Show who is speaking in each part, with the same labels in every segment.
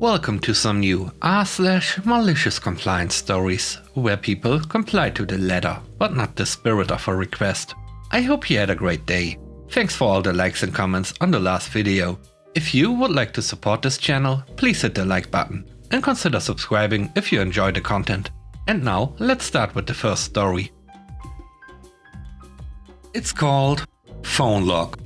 Speaker 1: Welcome to some new r/MaliciousCompliance stories, where people comply to the letter, but not the spirit of a request. I hope you had a great day. Thanks for all the likes and comments on the last video. If you would like to support this channel, please hit the like button and consider subscribing if you enjoy the content. And now, let's start with the first story. It's called Phone Log.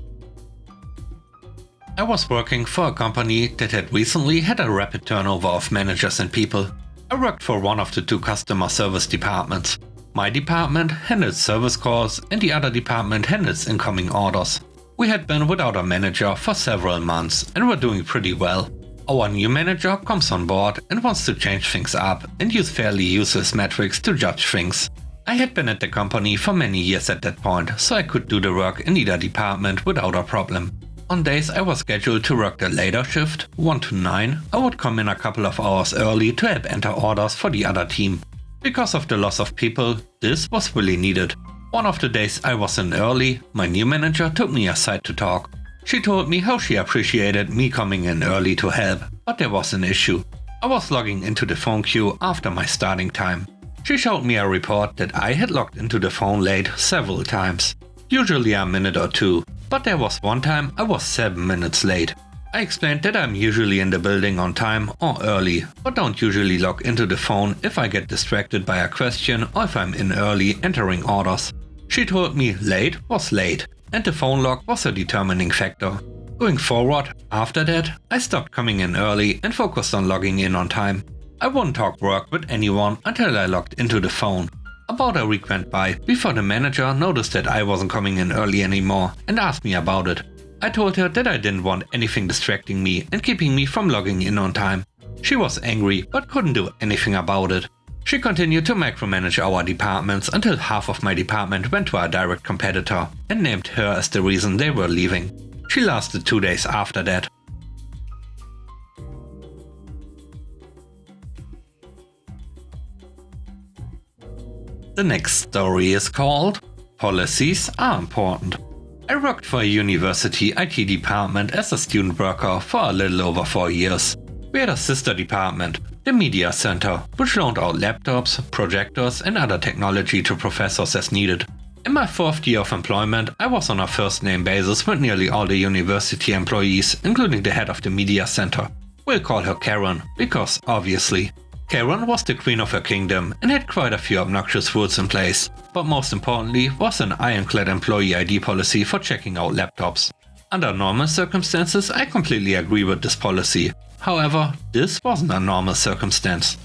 Speaker 1: I was working for a company that had recently had a rapid turnover of managers and people. I worked for one of the two customer service departments. My department handles service calls and the other department handles incoming orders. We had been without a manager for several months and were doing pretty well. Our new manager comes on board and wants to change things up and use fairly useless metrics to judge things. I had been at the company for many years at that point, so I could do the work in either department without a problem. On days I was scheduled to work the later shift, 1 to 9, I would come in a couple of hours early to help enter orders for the other team. Because of the loss of people, this was really needed. One of the days I was in early, my new manager took me aside to talk. She told me how she appreciated me coming in early to help, but there was an issue. I was logging into the phone queue after my starting time. She showed me a report that I had logged into the phone late several times, usually a minute or two. But there was one time I was 7 minutes late. I explained that I'm usually in the building on time or early, but don't usually log into the phone if I get distracted by a question or if I'm in early entering orders. She told me late was late, and the phone log was a determining factor. Going forward, after that, I stopped coming in early and focused on logging in on time. I wouldn't talk work with anyone until I logged into the phone. About a week went by before the manager noticed that I wasn't coming in early anymore and asked me about it. I told her that I didn't want anything distracting me and keeping me from logging in on time. She was angry but couldn't do anything about it. She continued to micromanage our departments until half of my department went to a direct competitor and named her as the reason they were leaving. She lasted 2 days after that. The next story is called Policies Are Important. I worked for a university IT department as a student worker for a little over 4 years. We had a sister department, the Media Center, which loaned out laptops, projectors and other technology to professors as needed. In my 4th year of employment, I was on a first-name basis with nearly all the university employees, including the head of the Media Center. We'll call her Karen, because obviously. Karen was the queen of her kingdom and had quite a few obnoxious rules in place, but most importantly was an ironclad employee ID policy for checking out laptops. Under normal circumstances, I completely agree with this policy. However, this wasn't a normal circumstance.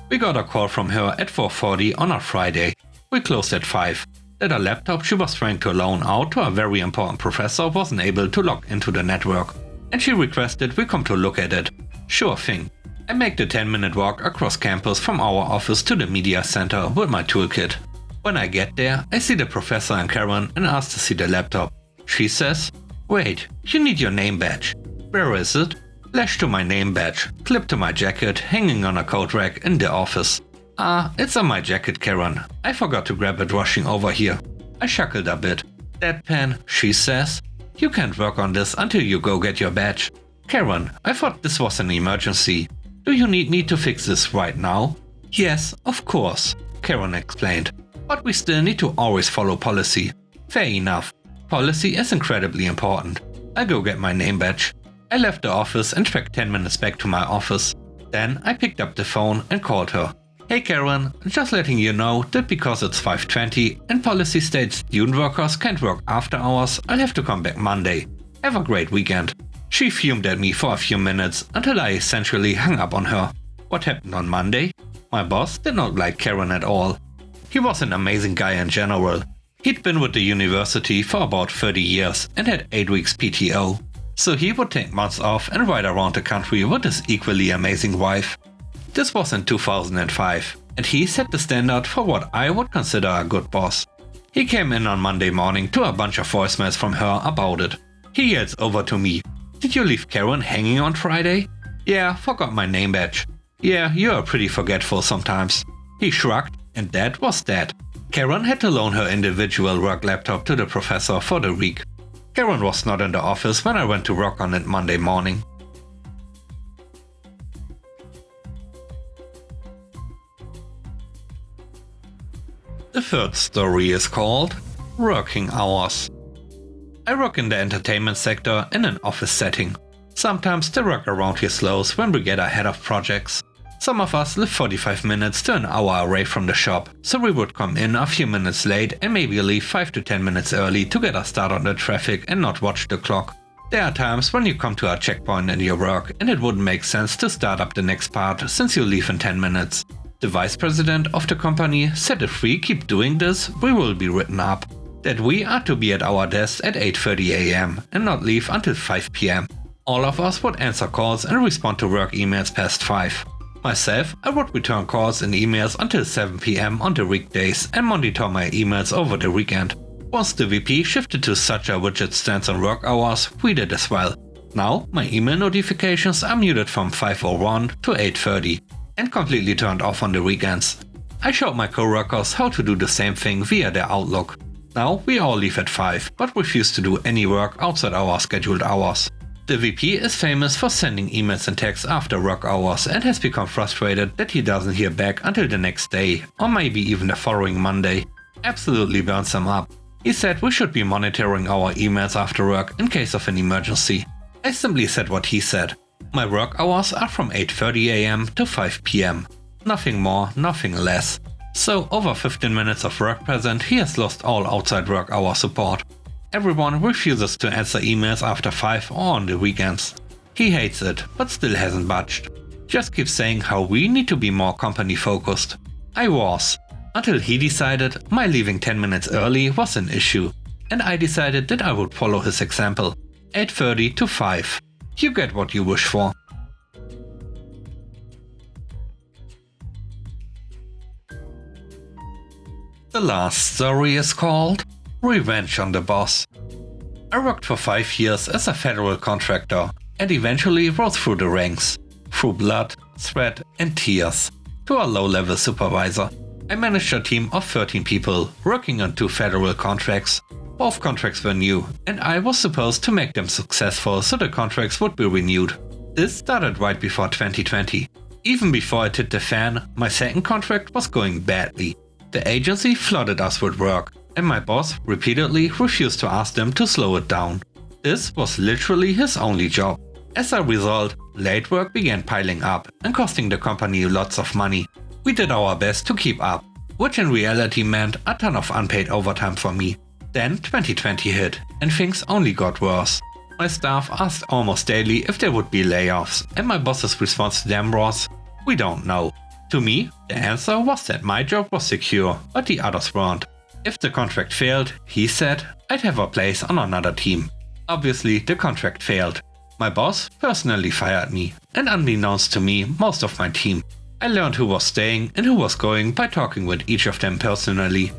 Speaker 1: We got a call from her at 4:40 on a Friday. We closed at 5. That a laptop she was trying to loan out to a very important professor wasn't able to log into the network, and she requested we come to look at it. Sure thing. I make the 10-minute walk across campus from our office to the media center with my toolkit. When I get there, I see the professor and Karen and ask to see the laptop. She says, "Wait, you need your name badge." "Where is it?" "Lashed to my name badge, clipped to my jacket, hanging on a coat rack in the office." "Ah, it's on my jacket, Karen. I forgot to grab it rushing over here." I chuckled a bit. "Deadpan," she says. "You can't work on this until you go get your badge." "Karen, I thought this was an emergency. Do you need me to fix this right now?" "Yes, of course," Karen explained. "But we still need to always follow policy." Fair enough. Policy is incredibly important. I go get my name badge. I left the office and trekked 10 minutes back to my office. Then I picked up the phone and called her. "Hey Karen, just letting you know that because it's 5:20 and policy states student workers can't work after hours, I'll have to come back Monday. Have a great weekend." She fumed at me for a few minutes until I essentially hung up on her. What happened on Monday? My boss did not like Karen at all. He was an amazing guy in general. He'd been with the university for about 30 years and had 8 weeks PTO. So he would take months off and ride around the country with his equally amazing wife. This was in 2005, and he set the standard for what I would consider a good boss. He came in on Monday morning to a bunch of voicemails from her about it. He yells over to me, "Did you leave Karen hanging on Friday?" "Yeah, forgot my name badge." "Yeah, you are pretty forgetful sometimes." He shrugged, and that was that. Karen had to loan her individual work laptop to the professor for the week. Karen was not in the office when I went to work on it Monday morning. The third story is called Working Hours. I work in the entertainment sector in an office setting. Sometimes the work around here slows when we get ahead of projects. Some of us live 45 minutes to an hour away from the shop, so we would come in a few minutes late and maybe leave 5 to 10 minutes early to get a start on the traffic and not watch the clock. There are times when you come to a checkpoint in your work and it wouldn't make sense to start up the next part since you leave in 10 minutes. The vice president of the company said if we keep doing this, we will be written up. That we are to be at our desks at 8:30 AM and not leave until 5 PM. All of us would answer calls and respond to work emails past 5. Myself, I would return calls and emails until 7 PM on the weekdays and monitor my emails over the weekend. Once the VP shifted to such a widget stance on work hours, we did as well. Now, my email notifications are muted from 5:01 to 8:30 and completely turned off on the weekends. I showed my coworkers how to do the same thing via their Outlook. Now, we all leave at 5, but refuse to do any work outside our scheduled hours. The VP is famous for sending emails and texts after work hours and has become frustrated that he doesn't hear back until the next day, or maybe even the following Monday. Absolutely burns him up. He said we should be monitoring our emails after work in case of an emergency. I simply said what he said. My work hours are from 8:30 AM to 5 PM. Nothing more, nothing less. So over 15 minutes of work present, he has lost all outside work hour support. Everyone refuses to answer emails after 5 or on the weekends. He hates it, but still hasn't budged. Just keeps saying how we need to be more company focused. I was. Until he decided my leaving 10 minutes early was an issue. And I decided that I would follow his example. 8:30 to 5. You get what you wish for. The last story is called Revenge on the Boss. I worked for 5 years as a federal contractor and eventually rose through the ranks, through blood, sweat and tears, to a low-level supervisor. I managed a team of 13 people working on 2 federal contracts. Both contracts were new and I was supposed to make them successful so the contracts would be renewed. This started right before 2020. Even before it hit the fan, my second contract was going badly. The agency flooded us with work, and my boss repeatedly refused to ask them to slow it down. This was literally his only job. As a result, late work began piling up and costing the company lots of money. We did our best to keep up, which in reality meant a ton of unpaid overtime for me. Then 2020 hit, and things only got worse. My staff asked almost daily if there would be layoffs, and my boss's response to them was, "We don't know." To me, the answer was that my job was secure, but the others weren't. If the contract failed, he said, I'd have a place on another team. Obviously, the contract failed. My boss personally fired me, and unbeknownst to me, most of my team. I learned who was staying and who was going by talking with each of them personally.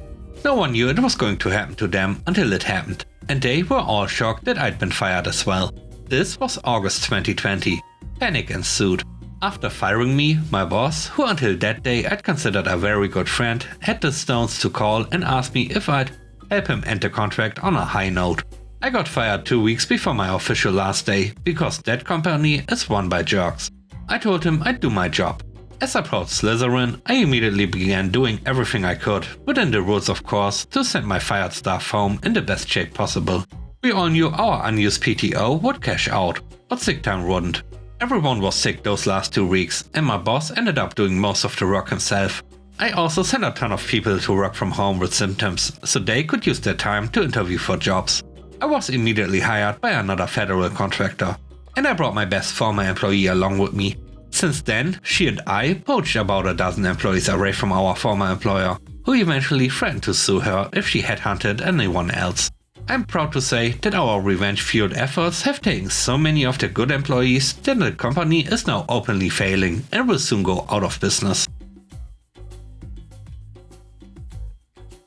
Speaker 1: No one knew it was going to happen to them until it happened, and they were all shocked that I'd been fired as well. This was August 2020. Panic ensued. After firing me, my boss, who until that day I'd considered a very good friend, had the stones to call and ask me if I'd help him end the contract on a high note. I got fired 2 weeks before my official last day, because that company is run by jerks. I told him I'd do my job. As a proud Slytherin, I immediately began doing everything I could, within the rules of course, to send my fired staff home in the best shape possible. We all knew our unused PTO would cash out, but sick time wouldn't. Everyone was sick those last 2 weeks, and my boss ended up doing most of the work himself. I also sent a ton of people to work from home with symptoms, so they could use their time to interview for jobs. I was immediately hired by another federal contractor, and I brought my best former employee along with me. Since then, she and I poached about a dozen employees away from our former employer, who eventually threatened to sue her if she headhunted anyone else. I'm proud to say that our revenge-fueled efforts have taken so many of the good employees that the company is now openly failing and will soon go out of business.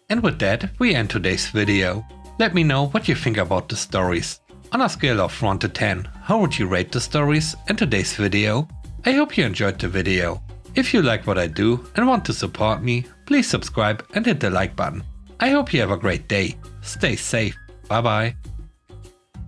Speaker 1: And with that, we end today's video. Let me know what you think about the stories. On a scale of 1 to 10, how would you rate the stories and today's video? I hope you enjoyed the video. If you like what I do and want to support me, please subscribe and hit the like button. I hope you have a great day. Stay safe. Bye bye.